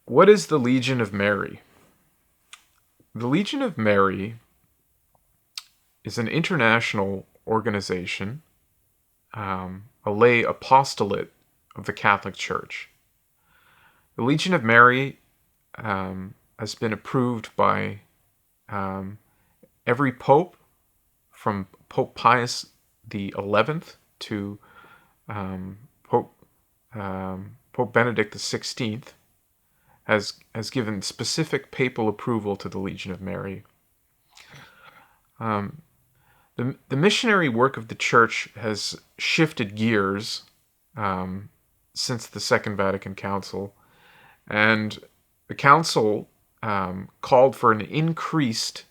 What is the Legion of Mary? The Legion of Mary is an international organization, a lay apostolate of the Catholic Church. The Legion of Mary has been approved by every pope, from Pope Pius XI to Pope Benedict XVI, has given specific papal approval to the Legion of Mary. The missionary work of the Church has shifted gears since the Second Vatican Council, and the Council called for an increased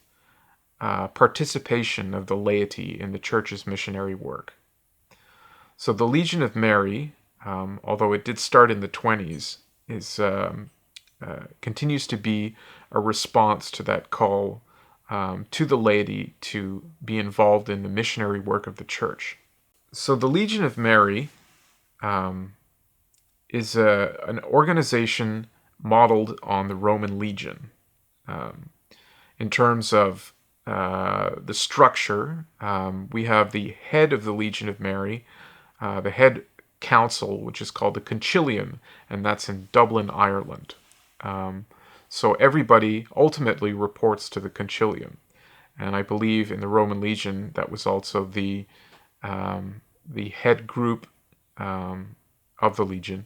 participation of the laity in the Church's missionary work. So the Legion of Mary, although it did start in the 20s, continues to be a response to that call to the laity to be involved in the missionary work of the Church. So the Legion of Mary is an organization modeled on the Roman Legion. In terms of the structure, we have the head of the Legion of Mary, the head council, which is called the Concilium, and that's in Dublin, Ireland. So everybody ultimately reports to the Concilium, and I believe in the Roman Legion that was also the head group of the Legion.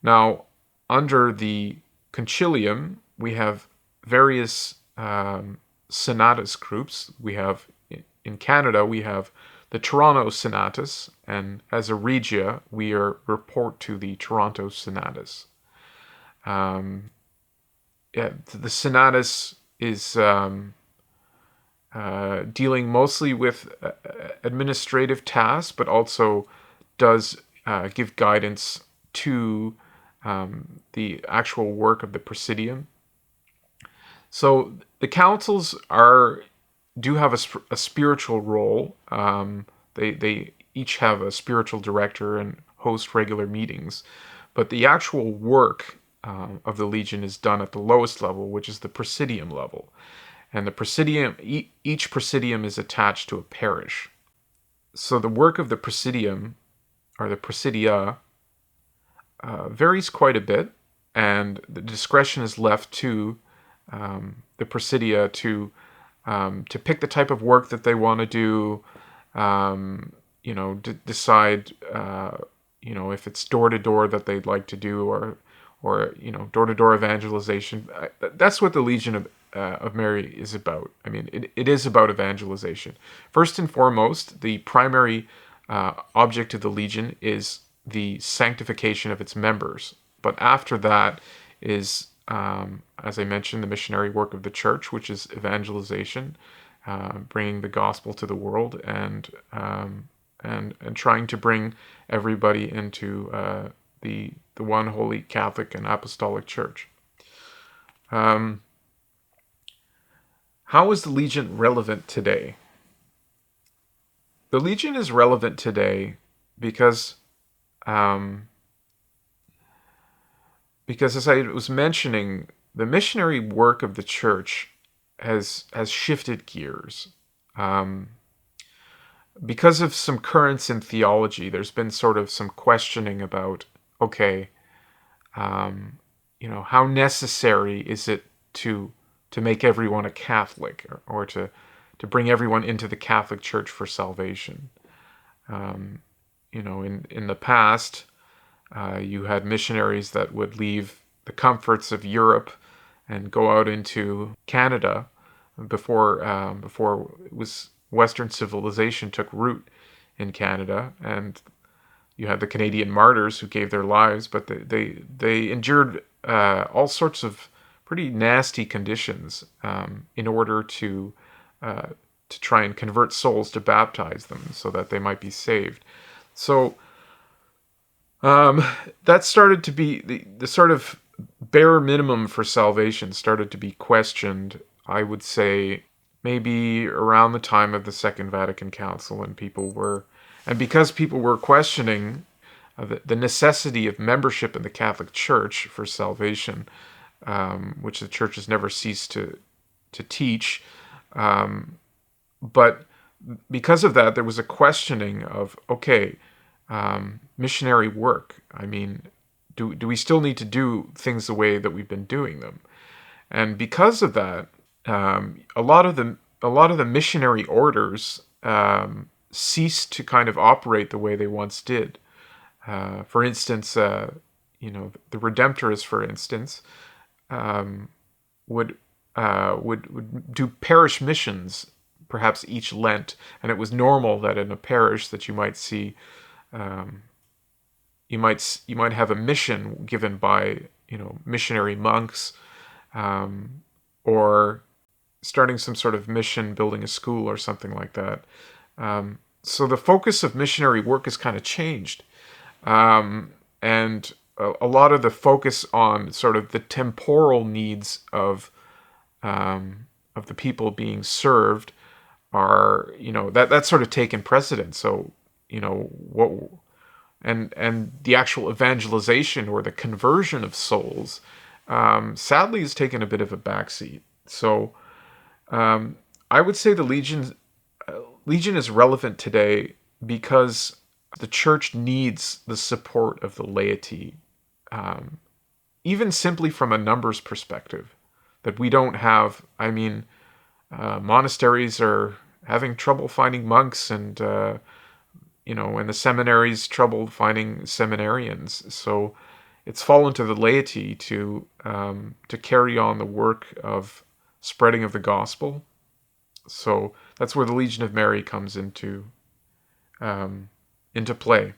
Now, under the Concilium, we have various Senatus groups. We have, in Canada, we have the Toronto Senatus, and as a Regia, we report to the Toronto Senatus. The Senatus is dealing mostly with administrative tasks, but also does give guidance to the actual work of the Presidium. So the councils do have a spiritual role. They each have a spiritual director and host regular meetings, but the actual work of the Legion is done at the lowest level, which is the Presidium level. And the Presidium, each Presidium is attached to a parish. So the work of the Presidium, or the Presidia, varies quite a bit, and the discretion is left to the Presidia to pick the type of work that they want to do, decide, if it's door-to-door that they'd like to do, or door-to-door evangelization. That's what the Legion of Mary is about. I mean, it is about evangelization. First and foremost, the primary object of the Legion is the sanctification of its members. But after that is, as I mentioned, the missionary work of the Church, which is evangelization, bringing the gospel to the world, and trying to bring everybody into the one holy Catholic and Apostolic Church. How is the Legion relevant today? The Legion is relevant today because as I was mentioning, the missionary work of the Church has shifted gears. Because of some currents in theology, there's been sort of some questioning about, how necessary is it to make everyone a Catholic, or to bring everyone into the Catholic Church for salvation? In the past, you had missionaries that would leave the comforts of Europe and go out into Canada before it was Western civilization took root in Canada, and you had the Canadian martyrs who gave their lives, but they endured all sorts of pretty nasty conditions in order to try and convert souls, to baptize them so that they might be saved. So that started to be the sort of bare minimum for salvation started to be questioned, I would say, maybe around the time of the Second Vatican Council, and because people were questioning, the necessity of membership in the Catholic Church for salvation, which the Church has never ceased to teach. But because of that, there was a questioning of, okay, missionary work. I mean, do we still need to do things the way that we've been doing them? And because of that, a lot of the missionary orders ceased to kind of operate the way they once did. For instance, the Redemptorists, for instance, would do parish missions, perhaps each Lent, and it was normal that in a parish that you might see, you might have a mission given by missionary monks, or starting some sort of mission, building a school or something like that. So the focus of missionary work has kind of changed. And a lot of the focus on sort of the temporal needs of the people being served are, that's sort of taken precedence. So, what, and the actual evangelization or the conversion of souls, sadly has taken a bit of a backseat. So, I would say the Legion is relevant today because the church needs the support of the laity, even simply from a numbers perspective, that we don't have. I mean, monasteries are having trouble finding monks, and and the seminaries trouble finding seminarians. So it's fallen to the laity to carry on the work of spreading of the gospel. So that's where the Legion of Mary comes into play.